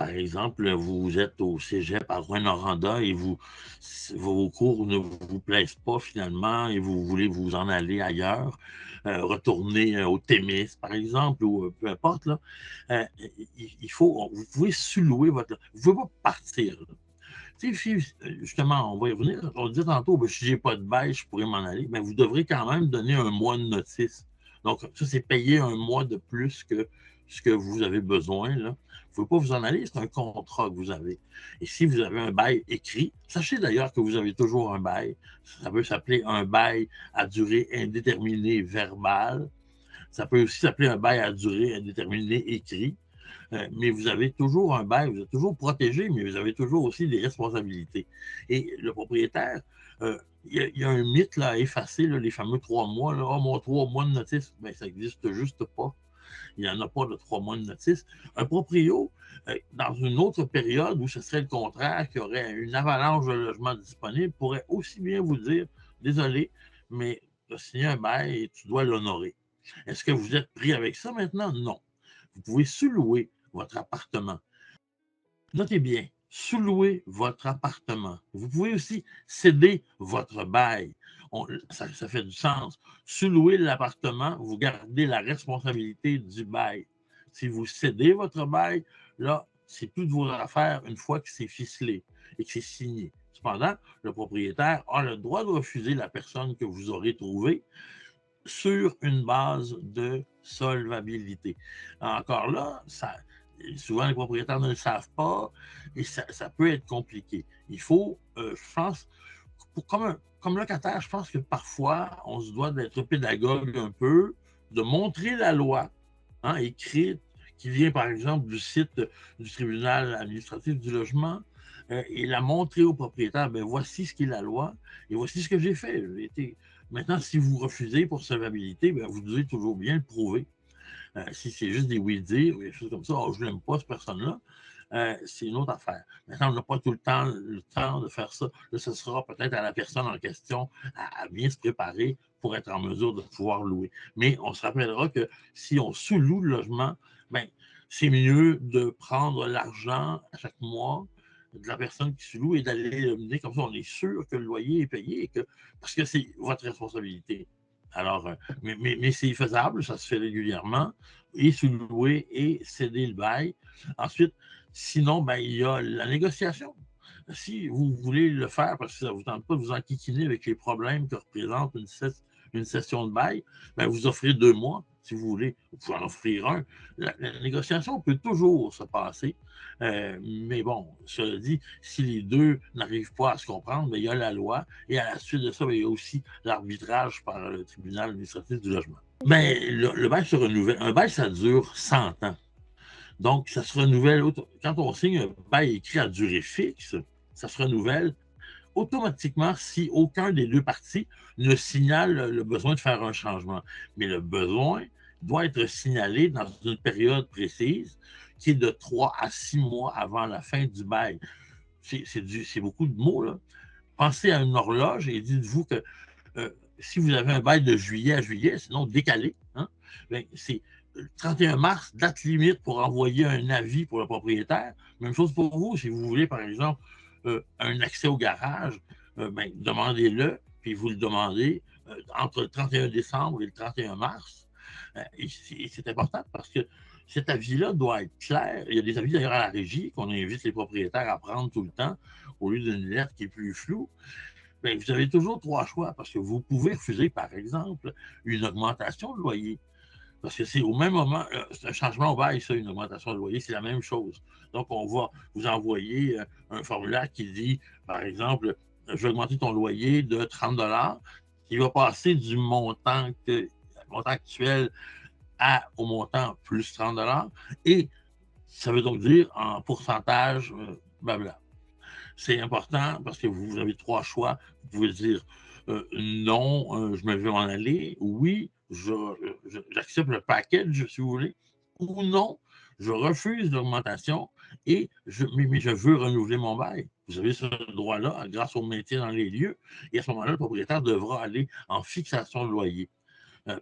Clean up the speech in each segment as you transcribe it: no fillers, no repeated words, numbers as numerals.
par exemple, vous êtes au cégep à Rouyn-Noranda et vos cours ne vous plaisent pas finalement et vous voulez vous en aller ailleurs, retourner au Témis, par exemple, ou peu importe, là, euh, vous pouvez sous-louer vous ne pouvez pas partir. Là. Si, justement, on va y revenir, on dit tantôt, ben, si j'ai pas de bail, je pourrais m'en aller, mais vous devrez quand même donner un mois de notice. Donc, ça, c'est payer un mois de plus que ce que vous avez besoin. Là. Vous ne pouvez pas vous en aller, c'est un contrat que vous avez. Et si vous avez un bail écrit, sachez d'ailleurs que vous avez toujours un bail. Ça peut s'appeler un bail à durée indéterminée verbale. Ça peut aussi s'appeler un bail à durée indéterminée écrit. Mais vous avez toujours un bail, vous êtes toujours protégé, mais vous avez toujours aussi des responsabilités. Et le propriétaire, y a un mythe là, à effacer, là, les fameux 3 mois. Là, oh, mon 3 mois de notice, ben, ça n'existe juste pas. Il n'y en a pas de 3 mois de notice. Un proprio, dans une autre période où ce serait le contraire, qu'il y aurait une avalanche de logements disponibles, pourrait aussi bien vous dire, désolé, mais tu as signé un bail et tu dois l'honorer. Est-ce que vous êtes pris avec ça maintenant? Non. Vous pouvez sous-louer votre appartement. Notez bien, sous-louer votre appartement. Vous pouvez aussi céder votre bail. Ça fait du sens. Sous-louer l'appartement, vous gardez la responsabilité du bail. Si vous cédez votre bail, là, c'est plus de vos affaires une fois que c'est ficelé et que c'est signé. Cependant, le propriétaire a le droit de refuser la personne que vous aurez trouvée sur une base de solvabilité. Encore là, souvent les propriétaires ne le savent pas et ça peut être compliqué. Il faut, je pense, comme locataire, je pense que parfois, on se doit d'être pédagogue un peu, de montrer la loi écrite qui vient par exemple du site du tribunal administratif du logement et la montrer au propriétaire, ben voici ce qu'est la loi et voici ce que j'ai fait. Maintenant, si vous refusez pour solvabilité, ben, vous devez toujours bien le prouver. Si c'est juste des oui-dire ou des choses comme ça, oh, je ne l'aime pas, cette personne-là, c'est une autre affaire. Maintenant, on n'a pas tout le temps de faire ça. Là, ce sera peut-être à la personne en question à bien se préparer pour être en mesure de pouvoir louer. Mais on se rappellera que si on sous-loue le logement, ben, c'est mieux de prendre l'argent à chaque mois de la personne qui sous-loue et d'aller le mener comme ça, on est sûr que le loyer est payé parce que c'est votre responsabilité. Alors, mais c'est faisable, ça se fait régulièrement, et sous-louer et céder le bail. Ensuite, sinon, ben, il y a la négociation. Si vous voulez le faire parce que ça ne vous tente pas de vous enquiquiner avec les problèmes que représente une session de bail, ben, vous offrez 2 mois, si vous voulez. Vous pouvez en offrir un. La négociation peut toujours se passer. Mais bon, cela dit, si les deux n'arrivent pas à se comprendre, ben, il y a la loi et à la suite de ça, ben, il y a aussi l'arbitrage par le tribunal administratif du logement. Ben, le bail se renouvelle. Un bail, ça dure 100 ans. Donc, ça se renouvelle. Quand on signe un bail écrit à durée fixe, ça se renouvelle automatiquement si aucun des deux parties ne signale le besoin de faire un changement. Mais le besoin doit être signalé dans une période précise qui est de 3 à 6 mois avant la fin du bail. C'est beaucoup de mots, là. Pensez à une horloge et dites-vous que euh, si vous avez un bail de juillet à juillet, sinon décalé, ben, c'est le 31 mars, date limite pour envoyer un avis pour le propriétaire. Même chose pour vous, si vous voulez, par exemple, un accès au garage, ben, demandez-le, puis vous le demandez entre le 31 décembre et le 31 mars. Et c'est important parce que cet avis-là doit être clair. Il y a des avis d'ailleurs à la régie qu'on invite les propriétaires à prendre tout le temps au lieu d'une lettre qui est plus floue. Bien, vous avez toujours 3 choix parce que vous pouvez refuser, par exemple, une augmentation de loyer. Parce que c'est au même moment, c'est un changement au bail, ça, une augmentation de loyer, c'est la même chose. Donc, on va vous envoyer un formulaire qui dit, par exemple, je vais augmenter ton loyer de 30 qui va passer du montant actuel au montant plus 30 et ça veut donc dire en pourcentage, blabla. C'est important parce que vous avez 3 choix. Vous pouvez dire non, je me vais en aller. Oui, j'accepte le package, si vous voulez. Ou non, je refuse l'augmentation mais je veux renouveler mon bail. Vous avez ce droit-là grâce au maintien dans les lieux. Et à ce moment-là, le propriétaire devra aller en fixation de loyer.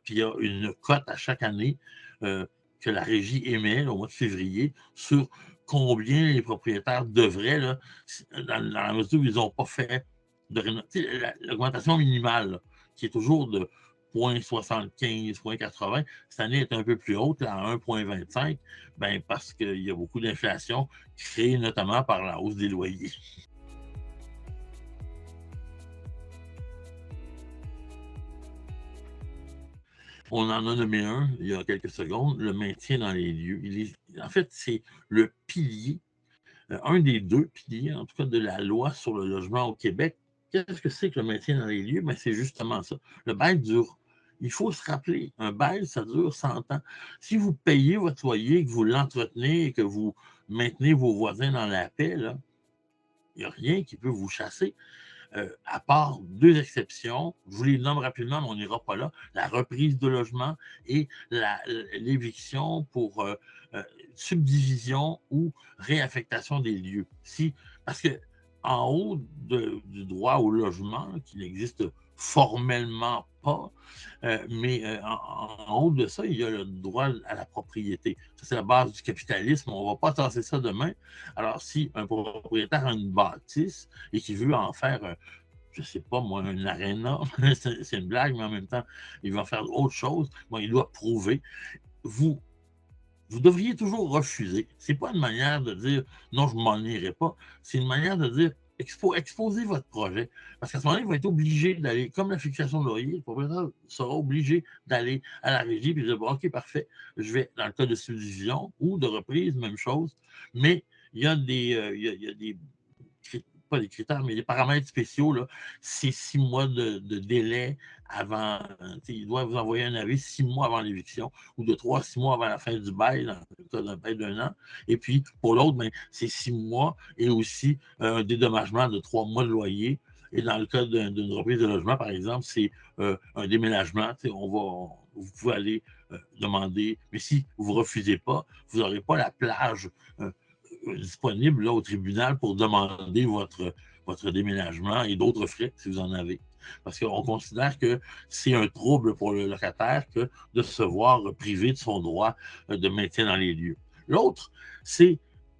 Puis il y a une cote à chaque année que la régie émet au mois de février sur combien les propriétaires devraient, là, dans la mesure où ils n'ont pas fait de rénovation. L'augmentation minimale, là, qui est toujours de 0,75, 0,80, cette année est un peu plus haute, là, à 1,25, ben, parce qu'il y a beaucoup d'inflation créée notamment par la hausse des loyers. On en a nommé un il y a quelques secondes, le maintien dans les lieux. En fait, c'est le pilier, un des deux piliers, en tout cas, de la loi sur le logement au Québec. Qu'est-ce que c'est que le maintien dans les lieux? Ben, c'est justement ça. Le bail dure. Il faut se rappeler, un bail, ça dure 100 ans. Si vous payez votre loyer, que vous l'entretenez et que vous maintenez vos voisins dans la paix, là, il n'y a rien qui peut vous chasser. À part deux exceptions, je vous les nomme rapidement, mais on n'ira pas là, la reprise de logement et l'éviction pour subdivision ou réaffectation des lieux. Parce que en haut du droit au logement, qui n'existe formellement pas, mais en haut de ça, il y a le droit à la propriété. Ça, c'est la base du capitalisme. On ne va pas tasser ça demain. Alors, si un propriétaire a une bâtisse et qu'il veut en faire, je ne sais pas moi, un aréna, c'est une blague, mais en même temps, il va faire autre chose, bon, il doit prouver. Vous devriez toujours refuser. Ce n'est pas une manière de dire non, je ne m'en irai pas. C'est une manière de dire exposez votre projet. Parce qu'à ce moment-là, il va être obligé d'aller, comme la fixation de loyer, le propriétaire sera obligé d'aller à la régie et de dire bon, OK, parfait, je vais dans le cas de subdivision ou de reprise, même chose. Mais il y a des pas des critères, mais des paramètres spéciaux, là, c'est 6 mois de délai avant. Il doit vous envoyer un avis 6 mois avant l'éviction ou de 3 à 6 mois avant la fin du bail, dans le cas d'un bail d'1 an. Et puis, pour l'autre, ben, c'est 6 mois et aussi un dédommagement de 3 mois de loyer. Et dans le cas d'une reprise de logement, par exemple, c'est un déménagement. Vous pouvez aller demander, mais si vous ne refusez pas, vous n'aurez pas la plage disponible là, au tribunal pour demander votre déménagement et d'autres frais si vous en avez. Parce qu'on considère que c'est un trouble pour le locataire que de se voir privé de son droit de maintien dans les lieux. L'autre, c'est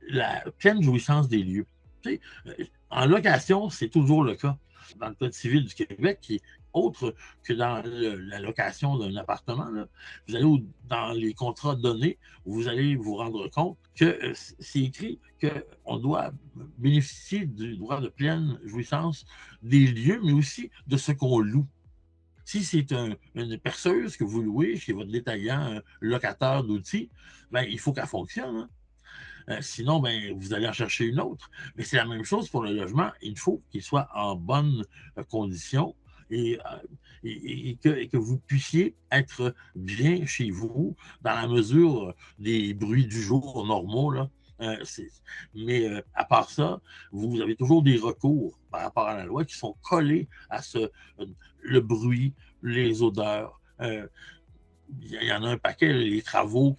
la pleine jouissance des lieux. Tu sais, en location, c'est toujours le cas. Dans le Code civil du Québec, qui est autre que dans la location d'un appartement, là, vous allez dans les contrats donnés, vous allez vous rendre compte que c'est écrit qu'on doit bénéficier du droit de pleine jouissance des lieux, mais aussi de ce qu'on loue. Si c'est une perceuse que vous louez chez votre détaillant locataire d'outils, ben, il faut qu'elle fonctionne. Hein? Sinon, ben, vous allez en chercher une autre. Mais c'est la même chose pour le logement. Il faut qu'il soit en bonne condition et, que vous puissiez être bien chez vous dans la mesure des bruits du jour normaux. Là. Mais à part ça, vous avez toujours des recours par rapport à la loi qui sont collés à le bruit, les odeurs. Il y en a un paquet, les travaux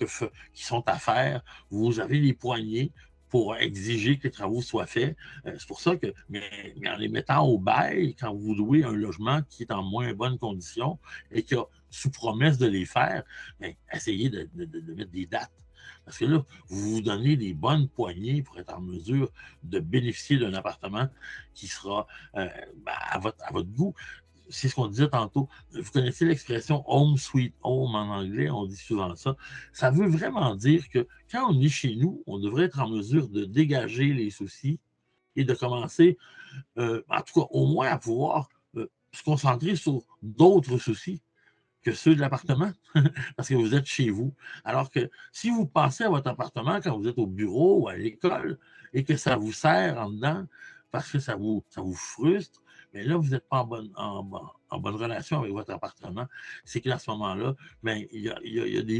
qui sont à faire. Vous avez les poignées pour exiger que les travaux soient faits. C'est pour ça que, mais en les mettant au bail, quand vous louez un logement qui est en moins bonne condition et qui a sous promesse de les faire, bien, essayez de mettre des dates. Parce que là, vous vous donnez des bonnes poignées pour être en mesure de bénéficier d'un appartement qui sera à votre goût. C'est ce qu'on disait tantôt. Vous connaissez l'expression home sweet home en anglais, on dit souvent ça. Ça veut vraiment dire que quand on est chez nous, on devrait être en mesure de dégager les soucis et de commencer, en tout cas, au moins à pouvoir se concentrer sur d'autres soucis que ceux de l'appartement, parce que vous êtes chez vous. Alors que si vous pensez à votre appartement quand vous êtes au bureau ou à l'école et que ça vous sert en dedans parce que ça vous frustre, mais là, vous n'êtes pas en bonne relation avec votre appartement. C'est qu'à ce moment-là, ben,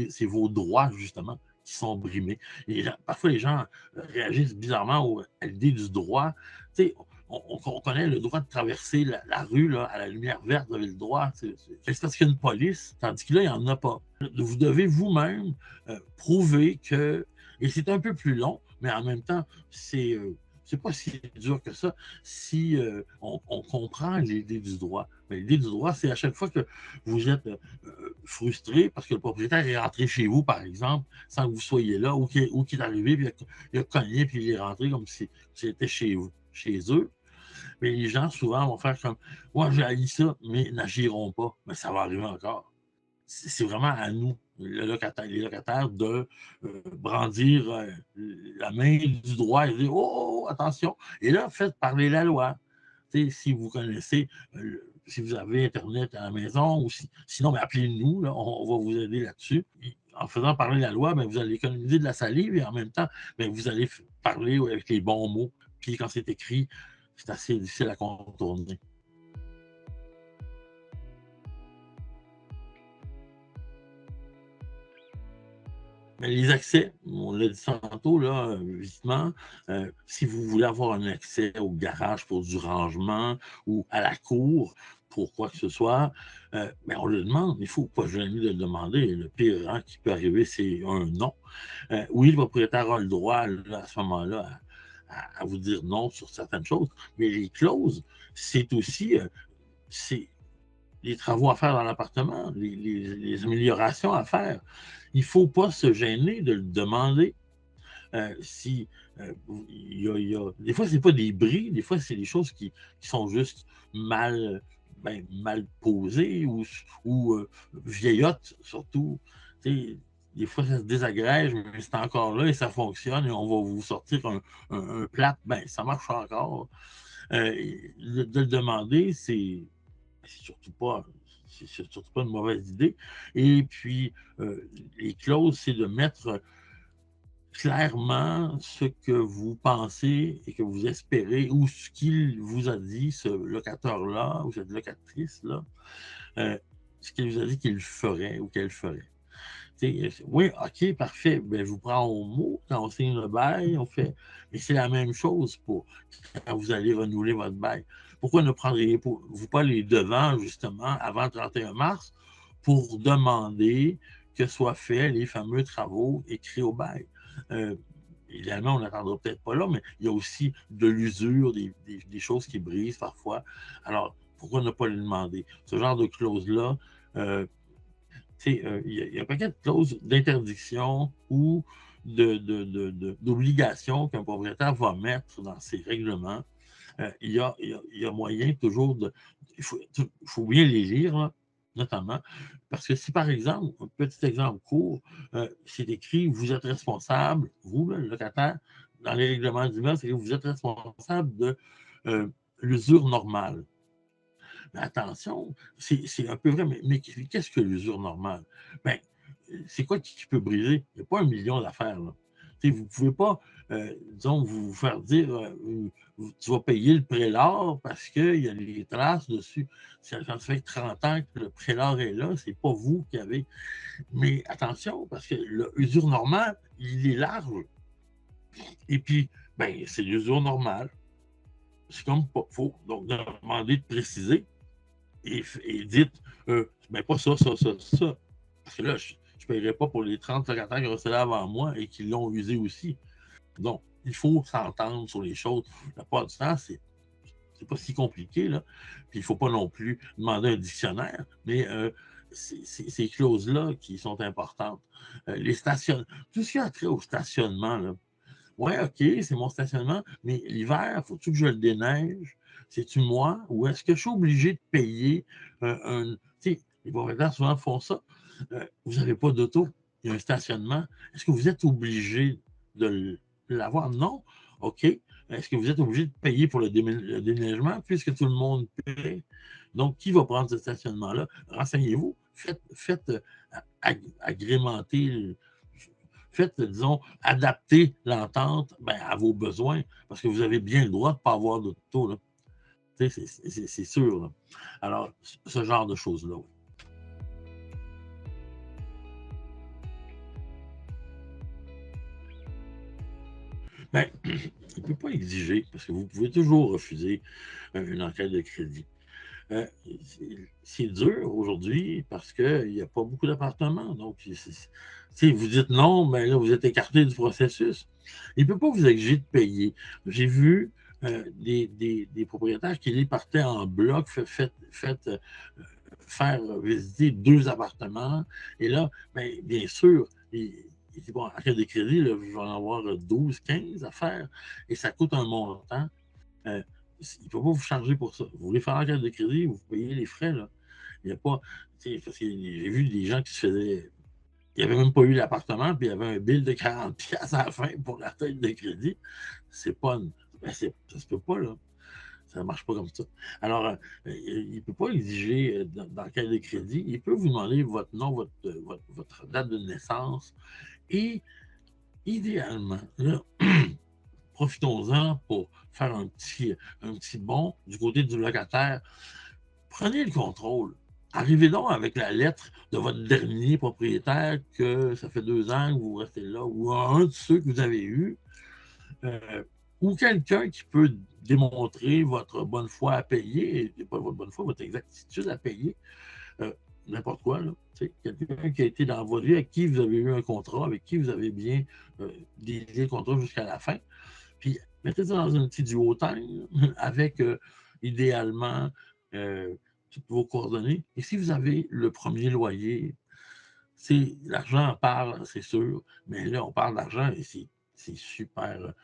c'est vos droits, justement, qui sont brimés. Et parfois, les gens réagissent bizarrement à l'idée du droit. Tu sais, on connaît le droit de traverser la rue là, à la lumière verte, vous avez le droit. C'est parce qu'il y a une police, tandis que là, il n'y en a pas. Vous devez vous-même prouver que, et c'est un peu plus long, mais en même temps, c'est c'est pas si dur que ça si on comprend l'idée du droit. Mais l'idée du droit, c'est à chaque fois que vous êtes frustré parce que le propriétaire est rentré chez vous, par exemple, sans que vous soyez là, ou qu'il est arrivé, puis il a cogné, puis il est rentré comme si c'était chez vous, chez eux. Mais les gens, souvent, vont faire comme moi, j'ai haï ça, mais n'agiront pas. Mais ça va arriver encore. C'est vraiment à nous, les locataires, de brandir la main du droit et dire oh, attention. Et là, faites parler la loi. Si vous connaissez, si vous avez Internet à la maison, ou sinon, ben, appelez-nous, là, on va vous aider là-dessus. En faisant parler la loi, ben, vous allez économiser de la salive et en même temps, ben, vous allez parler avec les bons mots. Puis quand c'est écrit, c'est assez difficile à contourner. Mais les accès, on l'a dit tantôt, là, visitement, si vous voulez avoir un accès au garage pour du rangement ou à la cour pour quoi que ce soit, ben on le demande. Il ne faut pas gêner de le demander. Le pire hein, qui peut arriver, c'est un non. Oui, le propriétaire a le droit, là, à ce moment-là, à vous dire non sur certaines choses, mais les clauses, c'est aussi c'est les travaux à faire dans l'appartement, les améliorations à faire. Il ne faut pas se gêner de le demander. Si des fois, ce n'est pas des bris, des fois, c'est des choses qui sont juste mal posées ou vieillottes, surtout. Des fois, ça se désagrège, mais c'est encore là et ça fonctionne et on va vous sortir un plat, ben, ça marche encore. De le demander, c'est surtout pas une mauvaise idée. Et puis, les clauses, c'est de mettre clairement ce que vous pensez et que vous espérez ou ce qu'il vous a dit, ce locataire-là ou cette locatrice-là, ce qu'il vous a dit qu'il ferait ou qu'elle ferait. Oui, OK, parfait. Ben, je vous prends au mot. Quand on signe le bail, on fait. Mais c'est la même chose pour quand vous allez renouveler votre bail. Pourquoi ne prendriez-vous pas les devants, justement, avant le 31 mars pour demander que soient faits les fameux travaux écrits au bail? Euh, Évidemment, on n'attendra peut-être pas là, mais il y a aussi de l'usure, des choses qui brisent parfois. Alors, pourquoi ne pas les demander? Ce genre de clause-là, il y a un paquet de clauses d'interdiction ou d'obligation qu'un propriétaire va mettre dans ses règlements. Il y a moyen toujours de. Il faut bien les lire, là, notamment. Parce que si, par exemple, un petit exemple court, c'est écrit vous êtes responsable, vous, le locataire, dans les règlements d'immeuble, c'est que vous êtes responsable de l'usure normale. Mais attention, c'est un peu vrai, mais qu'est-ce que l'usure normale? Ben, c'est quoi qui peut briser? Il n'y a pas un million d'affaires. Là. Vous ne pouvez pas, disons, vous faire dire tu vas payer le prélat parce qu'il y a des traces dessus. Quand ça fait 30 ans que le prélat est là, c'est pas vous qui avez. Mais attention, parce que l'usure normale, il est large. Et puis, ben, c'est l'usure normale. C'est comme pas faux. Donc, demander de préciser et dites, ben pas ça, ça, ça, ça. Parce que là, je ne paierai pas pour les 30 locataires qui ont resté là avant moi et qui l'ont usé aussi. Donc, il faut s'entendre sur les choses. La plupart du temps, c'est pas si compliqué, là. Puis il ne faut pas non plus demander un dictionnaire, mais c'est ces clauses-là qui sont importantes. Tout ce qui a trait au stationnement, là, ouais, OK, c'est mon stationnement, mais l'hiver, faut-tu que je le déneige? C'est-tu moi? Ou est-ce que je suis obligé de payer tu sais, les propriétaires souvent font ça. Vous n'avez pas d'auto, il y a un stationnement. Est-ce que vous êtes obligé de l'avoir? Non. OK. Est-ce que vous êtes obligé de payer pour le déneigement puisque tout le monde paie? Donc, qui va prendre ce stationnement-là? Renseignez-vous. Faites agrémenter faites, disons, adapter l'entente ben, à vos besoins, parce que vous avez bien le droit de ne pas avoir d'auto. Là. C'est sûr. Là. Alors, ce genre de choses-là, oui. Ben, il ne peut pas exiger, parce que vous pouvez toujours refuser une enquête de crédit. Euh, c'est dur aujourd'hui parce qu'il n'y a pas beaucoup d'appartements. Donc, si vous dites non, mais là, vous êtes écarté du processus. Il ne peut pas vous exiger de payer. J'ai vu des propriétaires qui les partaient en bloc, faire visiter 2 appartements. Et là, ben, bien sûr, il dit, bon, en cas de crédit, là, je vais en avoir 12, 15 à faire et ça coûte un montant. Euh, il ne peut pas vous charger pour ça. Vous voulez faire la carte de crédit, vous payez les frais. Là. Il n'y a pas. Parce que j'ai vu des gens qui se faisaient. Ils n'avaient même pas eu l'appartement, puis il y avait un bill de 40$ à la fin pour la tête de crédit. C'est pas. Ben, ça se peut pas, là. Ça ne marche pas comme ça. Alors, il ne peut pas exiger dans le cas de crédit. Il peut vous demander votre nom, votre date de naissance. Et idéalement, là, profitons-en pour faire un petit bond du côté du locataire. Prenez le contrôle. Arrivez donc avec la lettre de votre dernier propriétaire que ça fait 2 ans que vous restez là, ou un de ceux que vous avez eus, ou quelqu'un qui peut démontrer votre bonne foi à payer, et pas votre bonne foi, votre exactitude à payer, euh, n'importe quoi, là. Quelqu'un qui a été dans votre vie, avec qui vous avez eu un contrat, avec qui vous avez bien délié le contrat jusqu'à la fin. Puis mettez ça dans un petit duotime avec idéalement toutes vos coordonnées. Et si vous avez le premier loyer, l'argent parle, c'est sûr, mais là, on parle d'argent et c'est super.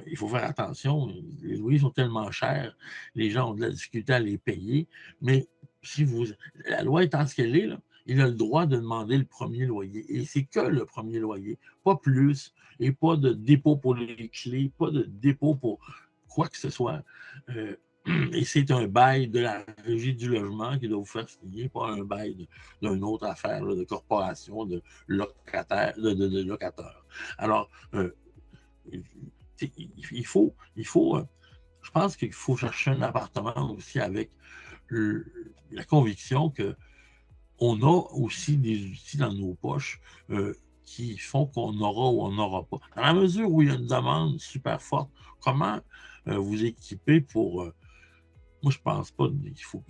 Il faut faire attention. Les loyers sont tellement chers, les gens ont de la difficulté à les payer. Mais si vous. La loi étant ce qu'elle est, là, il a le droit de demander le premier loyer. Et c'est que le premier loyer, pas plus, et pas de dépôt pour les clés, pas de dépôt pour quoi que ce soit. Et c'est un bail de la régie du logement qui doit vous faire signer, pas un bail d'une autre affaire là, de corporation, de locataire, de locataire. Alors, il faut je pense qu'il faut chercher un appartement aussi avec la conviction qu'on a aussi des outils dans nos poches qui font qu'on aura ou on n'aura pas. Dans la mesure où il y a une demande super forte, comment vous équiper pour moi, je pense pas qu'il faut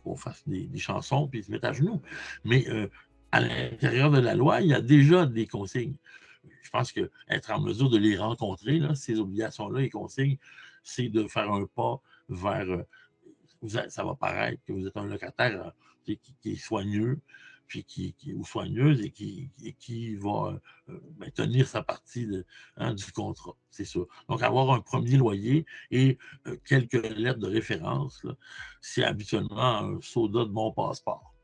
qu'on fasse des chansons puis se mettre à genoux. Mais à l'intérieur de la loi, il y a déjà des consignes. Je pense qu'être en mesure de les rencontrer, là, ces obligations-là et consignes, c'est de faire un pas vers. Ça va paraître que vous êtes un locataire qui est soigneux, puis ou soigneuse et qui va ben, tenir sa partie du contrat, c'est sûr. Donc, avoir un premier loyer et quelques lettres de référence, c'est habituellement un soda de bon passeport.